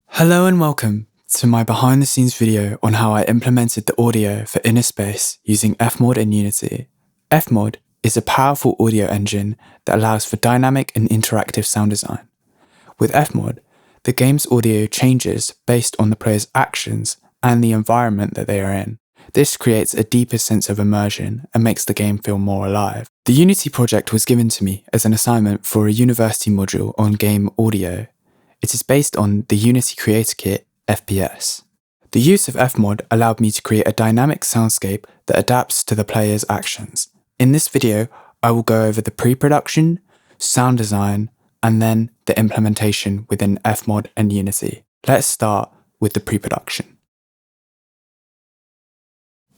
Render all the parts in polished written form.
Hello and welcome to my behind the scenes video on how I implemented the audio for InnerSpace using FMOD and Unity. FMOD is a powerful audio engine that allows for dynamic and interactive sound design. With FMOD, the game's audio changes based on the player's actions and the environment that they are in. This creates a deeper sense of immersion and makes the game feel more alive. The Unity project was given to me as an assignment for a university module on game audio. It is based on the Unity Creator Kit, FPS. The use of FMOD allowed me to create a dynamic soundscape that adapts to the player's actions. In this video, I will go over the pre-production, sound design, and then the implementation within FMOD and Unity. Let's start with the pre-production.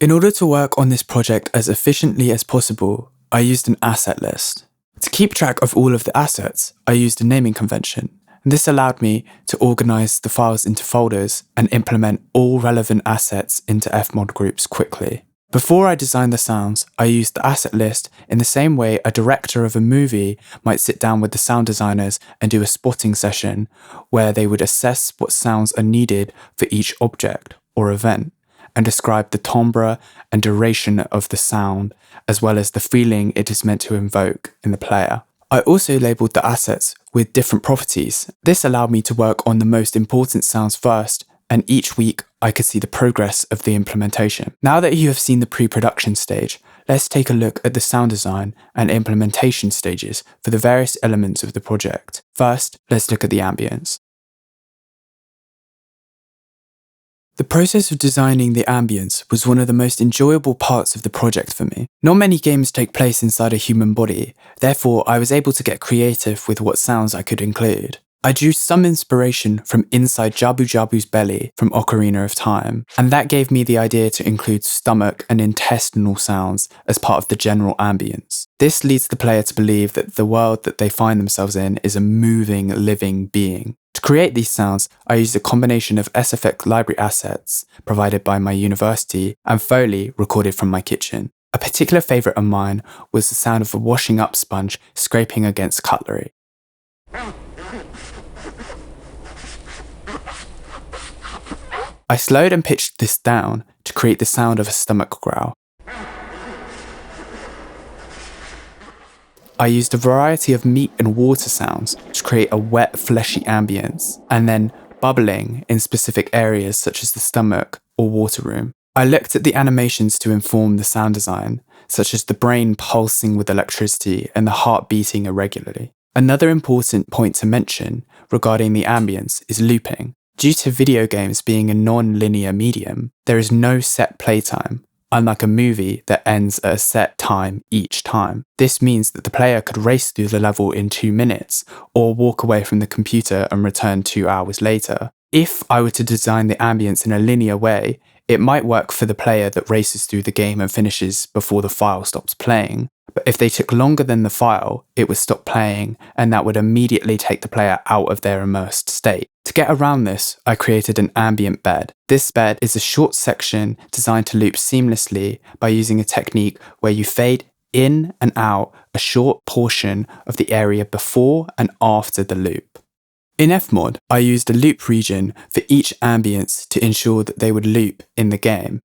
In order to work on this project as efficiently as possible, I used an asset list. To keep track of all of the assets, I used a naming convention. This allowed me to organize the files into folders and implement all relevant assets into FMOD groups quickly. Before I designed the sounds, I used the asset list in the same way a director of a movie might sit down with the sound designers and do a spotting session where they would assess what sounds are needed for each object or event and describe the timbre and duration of the sound as well as the feeling it is meant to invoke in the player. I also labelled the assets with different properties. This allowed me to work on the most important sounds first, and each week I could see the progress of the implementation. Now that you have seen the pre-production stage, let's take a look at the sound design and implementation stages for the various elements of the project. First, let's look at the ambience. The process of designing the ambience was one of the most enjoyable parts of the project for me. Not many games take place inside a human body, therefore I was able to get creative with what sounds I could include. I drew some inspiration from inside Jabu Jabu's belly from Ocarina of Time, and that gave me the idea to include stomach and intestinal sounds as part of the general ambience. This leads the player to believe that the world that they find themselves in is a moving, living being. To create these sounds, I used a combination of SFX library assets provided by my university and Foley recorded from my kitchen. A particular favourite of mine was the sound of a washing up sponge scraping against cutlery. I slowed and pitched this down to create the sound of a stomach growl. I used a variety of meat and water sounds to create a wet, fleshy ambience, and then bubbling in specific areas such as the stomach or water room. I looked at the animations to inform the sound design, such as the brain pulsing with electricity and the heart beating irregularly. Another important point to mention regarding the ambience is looping. Due to video games being a non-linear medium, there is no set playtime, unlike a movie that ends at a set time each time. This means that the player could race through the level in 2 minutes, or walk away from the computer and return 2 hours later. If I were to design the ambience in a linear way, it might work for the player that races through the game and finishes before the file stops playing. But if they took longer than the file, it would stop playing, and that would immediately take the player out of their immersed state. To get around this, I created an ambient bed. This bed is a short section designed to loop seamlessly by using a technique where you fade in and out a short portion of the area before and after the loop. In FMOD, I used a loop region for each ambience to ensure that they would loop in the game.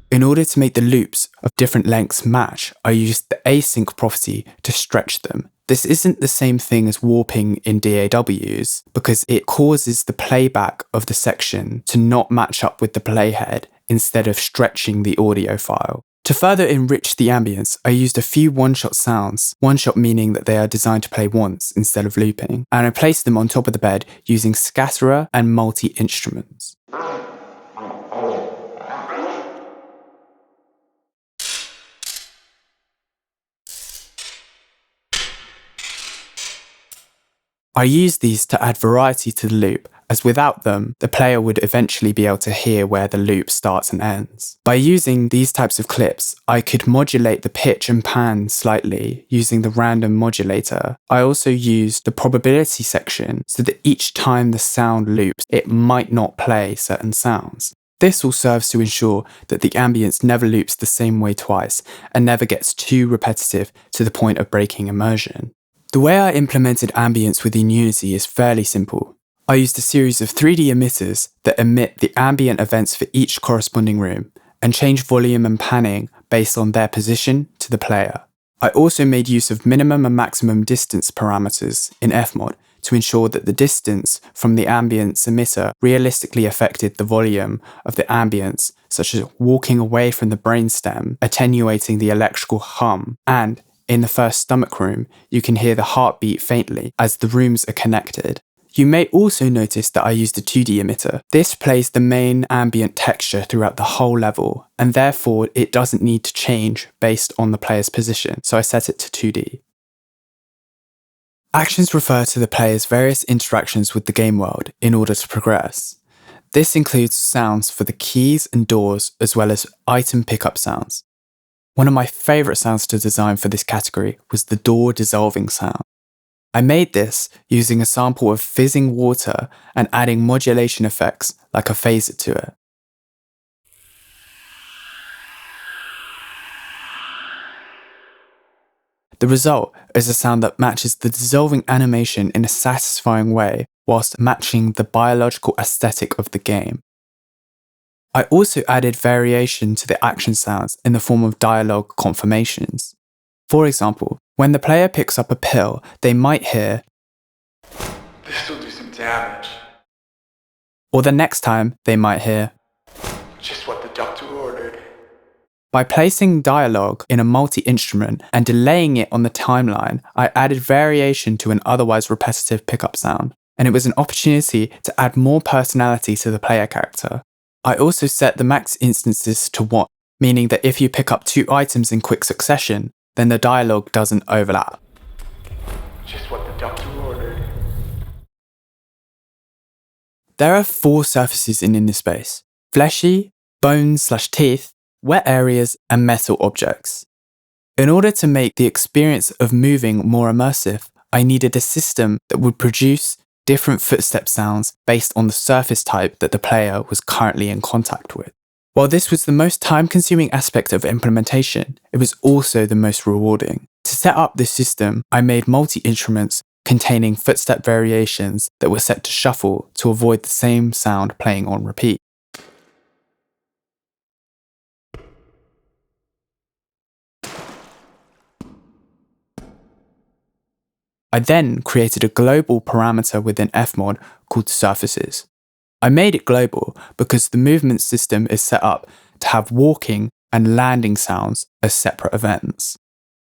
In order to make the loops of different lengths match, I used the async property to stretch them. This isn't the same thing as warping in DAWs because it causes the playback of the section to not match up with the playhead instead of stretching the audio file. To further enrich the ambience, I used a few one-shot sounds, one-shot meaning that they are designed to play once instead of looping, and I placed them on top of the bed using scatterer and multi-instruments. I used these to add variety to the loop as without them, the player would eventually be able to hear where the loop starts and ends. By using these types of clips, I could modulate the pitch and pan slightly using the random modulator. I also used the probability section so that each time the sound loops, it might not play certain sounds. This all serves to ensure that the ambience never loops the same way twice and never gets too repetitive to the point of breaking immersion. The way I implemented ambience within Unity is fairly simple. I used a series of 3D emitters that emit the ambient events for each corresponding room and change volume and panning based on their position to the player. I also made use of minimum and maximum distance parameters in FMOD to ensure that the distance from the ambience emitter realistically affected the volume of the ambience, such as walking away from the brainstem, attenuating the electrical hum, and in the first stomach room, you can hear the heartbeat faintly as the rooms are connected. You may also notice that I used a 2D emitter. This plays the main ambient texture throughout the whole level, and therefore it doesn't need to change based on the player's position, so I set it to 2D. Actions refer to the player's various interactions with the game world in order to progress. This includes sounds for the keys and doors, as well as item pickup sounds. One of my favourite sounds to design for this category was the door dissolving sound. I made this using a sample of fizzing water and adding modulation effects like a phaser to it. The result is a sound that matches the dissolving animation in a satisfying way whilst matching the biological aesthetic of the game. I also added variation to the action sounds in the form of dialogue confirmations. For example, when the player picks up a pill, they might hear, "This will do some damage." Or the next time, they might hear, "Just what the doctor ordered." By placing dialogue in a multi-instrument and delaying it on the timeline, I added variation to an otherwise repetitive pickup sound, and it was an opportunity to add more personality to the player character. I also set the max instances to 1, meaning that if you pick up 2 items in quick succession, then the dialogue doesn't overlap. "Just what the doctor ordered." There are 4 surfaces in InnerSpace: fleshy, bones/teeth, wet areas, and metal objects. In order to make the experience of moving more immersive, I needed a system that would produce different footstep sounds based on the surface type that the player was currently in contact with. While this was the most time-consuming aspect of implementation, it was also the most rewarding. To set up this system, I made multi-instruments containing footstep variations that were set to shuffle to avoid the same sound playing on repeat. I then created a global parameter within FMOD called surfaces. I made it global because the movement system is set up to have walking and landing sounds as separate events.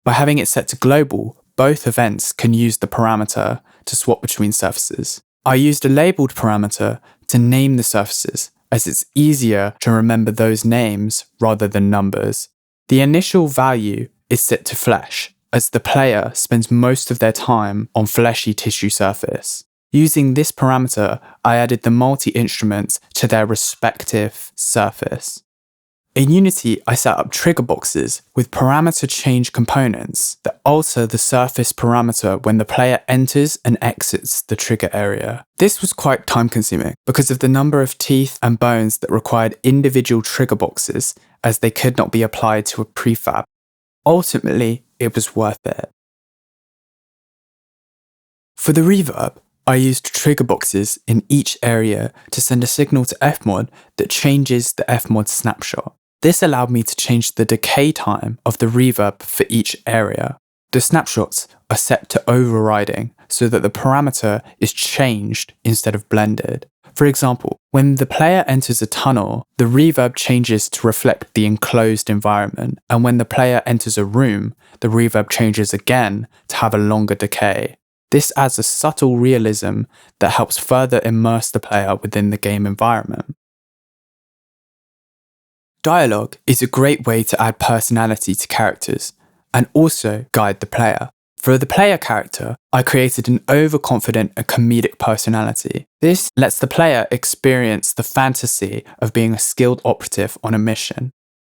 By having it set to global, both events can use the parameter to swap between surfaces. I used a labeled parameter to name the surfaces, as it's easier to remember those names rather than numbers. The initial value is set to flesh, as the player spends most of their time on fleshy tissue surface. Using this parameter, I added the multi-instruments to their respective surface. In Unity, I set up trigger boxes with parameter change components that alter the surface parameter when the player enters and exits the trigger area. This was quite time-consuming because of the number of teeth and bones that required individual trigger boxes, as they could not be applied to a prefab. Ultimately, it was worth it. For the reverb, I used trigger boxes in each area to send a signal to FMOD that changes the FMOD snapshot. This allowed me to change the decay time of the reverb for each area. The snapshots are set to overriding so that the parameter is changed instead of blended. For example, when the player enters a tunnel, the reverb changes to reflect the enclosed environment, and when the player enters a room, the reverb changes again to have a longer decay. This adds a subtle realism that helps further immerse the player within the game environment. Dialogue is a great way to add personality to characters and also guide the player. For the player character, I created an overconfident and comedic personality. This lets the player experience the fantasy of being a skilled operative on a mission.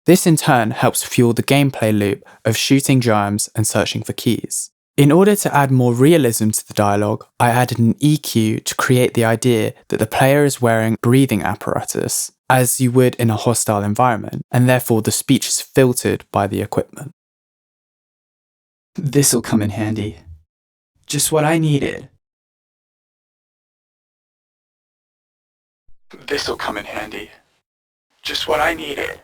This in turn helps fuel the gameplay loop of shooting germs and searching for keys. In order to add more realism to the dialogue, I added an EQ to create the idea that the player is wearing breathing apparatus, as you would in a hostile environment, and therefore the speech is filtered by the equipment. This'll come in handy. Just what I needed. This'll come in handy. Just what I needed.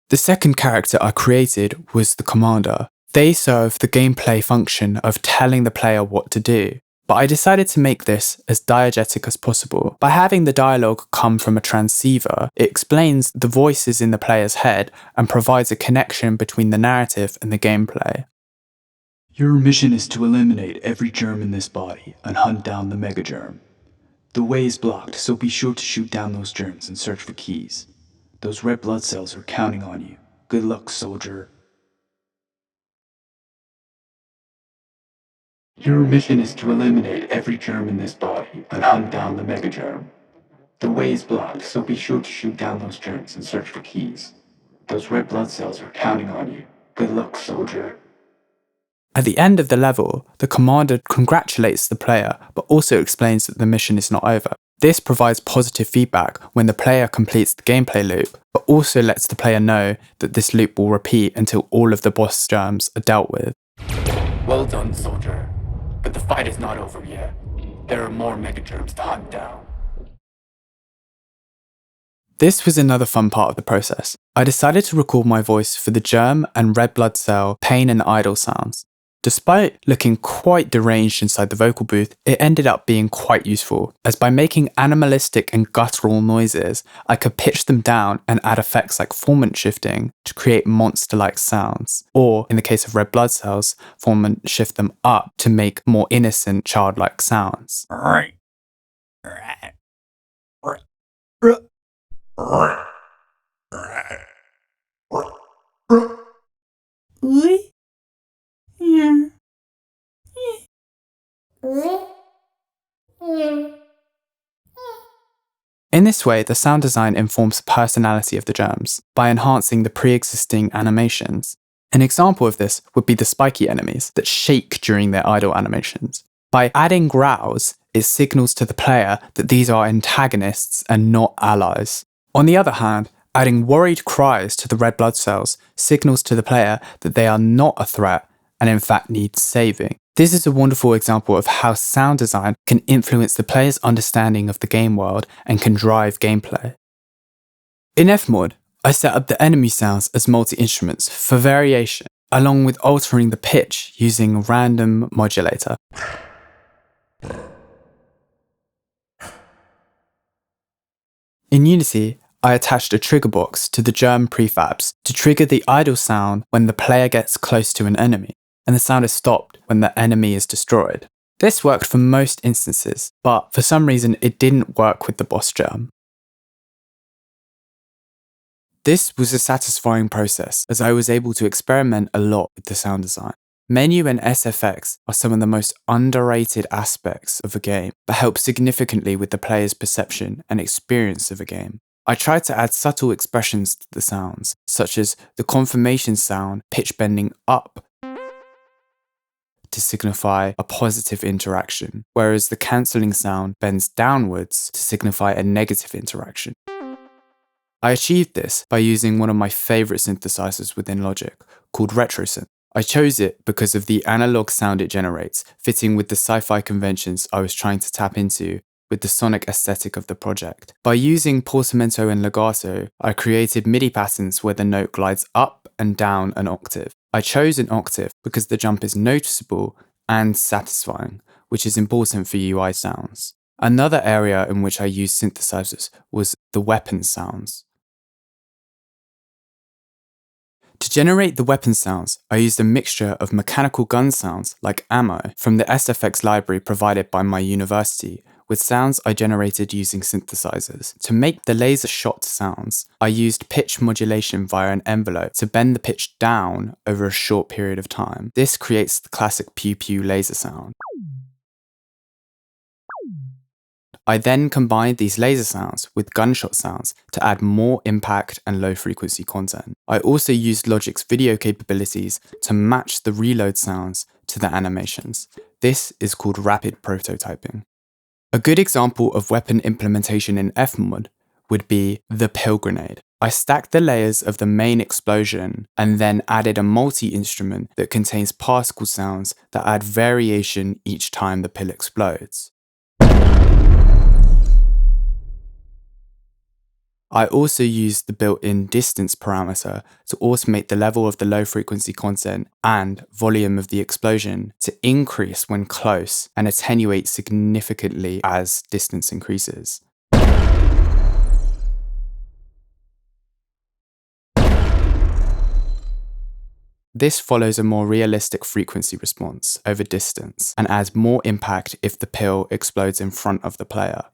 The second character I created was the commander. They serve the gameplay function of telling the player what to do, but I decided to make this as diegetic as possible. By having the dialogue come from a transceiver, it explains the voices in the player's head and provides a connection between the narrative and the gameplay. Your mission is to eliminate every germ in this body and hunt down the megagerm. The way is blocked, so be sure to shoot down those germs and search for keys. Those red blood cells are counting on you. Good luck, soldier. Your mission is to eliminate every germ in this body and hunt down the megagerm. The way is blocked, so be sure to shoot down those germs and search for keys. Those red blood cells are counting on you. Good luck, soldier. At the end of the level, the commander congratulates the player, but also explains that the mission is not over. This provides positive feedback when the player completes the gameplay loop, but also lets the player know that this loop will repeat until all of the boss germs are dealt with. Well done, soldier. But the fight is not over yet. There are more megagerms to hunt down. This was another fun part of the process. I decided to record my voice for the germ and red blood cell pain and idle sounds. Despite looking quite deranged inside the vocal booth, it ended up being quite useful, as by making animalistic and guttural noises, I could pitch them down and add effects like formant shifting to create monster-like sounds, or in the case of red blood cells, formant shift them up to make more innocent, childlike sounds. In this way, the sound design informs the personality of the germs by enhancing the pre-existing animations. An example of this would be the spiky enemies that shake during their idle animations. By adding growls, it signals to the player that these are antagonists and not allies. On the other hand, adding worried cries to the red blood cells signals to the player that they are not a threat and in fact need saving. This is a wonderful example of how sound design can influence the player's understanding of the game world and can drive gameplay. In FMOD, I set up the enemy sounds as multi-instruments for variation, along with altering the pitch using a random modulator. In Unity, I attached a trigger box to the germ prefabs to trigger the idle sound when the player gets close to an enemy, and the sound is stopped when the enemy is destroyed. This worked for most instances, but for some reason it didn't work with the boss germ. This was a satisfying process, as I was able to experiment a lot with the sound design. Menu and SFX are some of the most underrated aspects of a game, but help significantly with the player's perception and experience of a game. I tried to add subtle expressions to the sounds, such as the confirmation sound pitch bending up to signify a positive interaction, whereas the cancelling sound bends downwards to signify a negative interaction. I achieved this by using one of my favourite synthesizers within Logic, called RetroSynth. I chose it because of the analog sound it generates, fitting with the sci-fi conventions I was trying to tap into with the sonic aesthetic of the project. By using portamento and legato, I created MIDI patterns where the note glides up and down an octave. I chose an octave because the jump is noticeable and satisfying, which is important for UI sounds. Another area in which I used synthesizers was the weapon sounds. To generate the weapon sounds, I used a mixture of mechanical gun sounds like ammo from the SFX library provided by my university, with sounds I generated using synthesizers. To make the laser shot sounds, I used pitch modulation via an envelope to bend the pitch down over a short period of time. This creates the classic pew pew laser sound. I then combined these laser sounds with gunshot sounds to add more impact and low frequency content. I also used Logic's video capabilities to match the reload sounds to the animations. This is called rapid prototyping. A good example of weapon implementation in FMOD would be the pill grenade. I stacked the layers of the main explosion and then added a multi-instrument that contains particle sounds that add variation each time the pill explodes. I also used the built-in distance parameter to automate the level of the low-frequency content and volume of the explosion to increase when close and attenuate significantly as distance increases. This follows a more realistic frequency response over distance and adds more impact if the pill explodes in front of the player.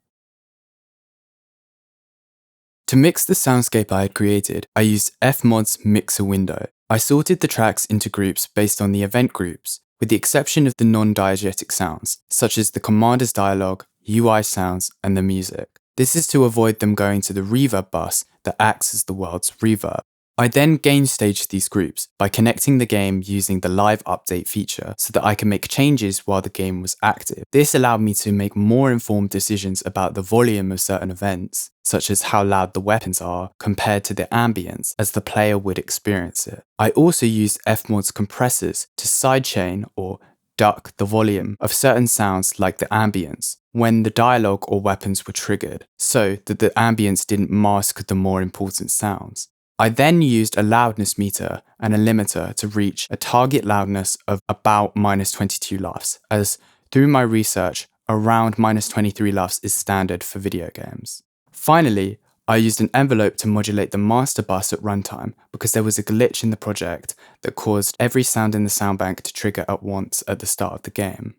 To mix the soundscape I had created, I used FMOD's mixer window. I sorted the tracks into groups based on the event groups, with the exception of the non-diegetic sounds, such as the commander's dialogue, UI sounds, and the music. This is to avoid them going to the reverb bus that acts as the world's reverb. I then gain staged these groups by connecting the game using the live update feature so that I can make changes while the game was active. This allowed me to make more informed decisions about the volume of certain events, such as how loud the weapons are compared to the ambience as the player would experience it. I also used FMOD's compressors to sidechain or duck the volume of certain sounds like the ambience when the dialogue or weapons were triggered, so that the ambience didn't mask the more important sounds. I then used a loudness meter and a limiter to reach a target loudness of about -22 LUFS, as through my research, around -23 LUFS is standard for video games. Finally, I used an envelope to modulate the master bus at runtime because there was a glitch in the project that caused every sound in the soundbank to trigger at once at the start of the game.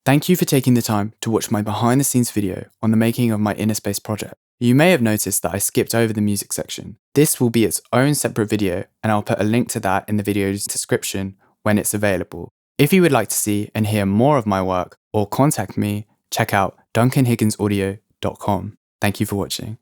Thank you for taking the time to watch my behind the scenes video on the making of my InnerSpace project. You may have noticed that I skipped over the music section. This will be its own separate video, and I'll put a link to that in the video's description when it's available. If you would like to see and hear more of my work or contact me, check out duncanhigginsaudio.com. Thank you for watching.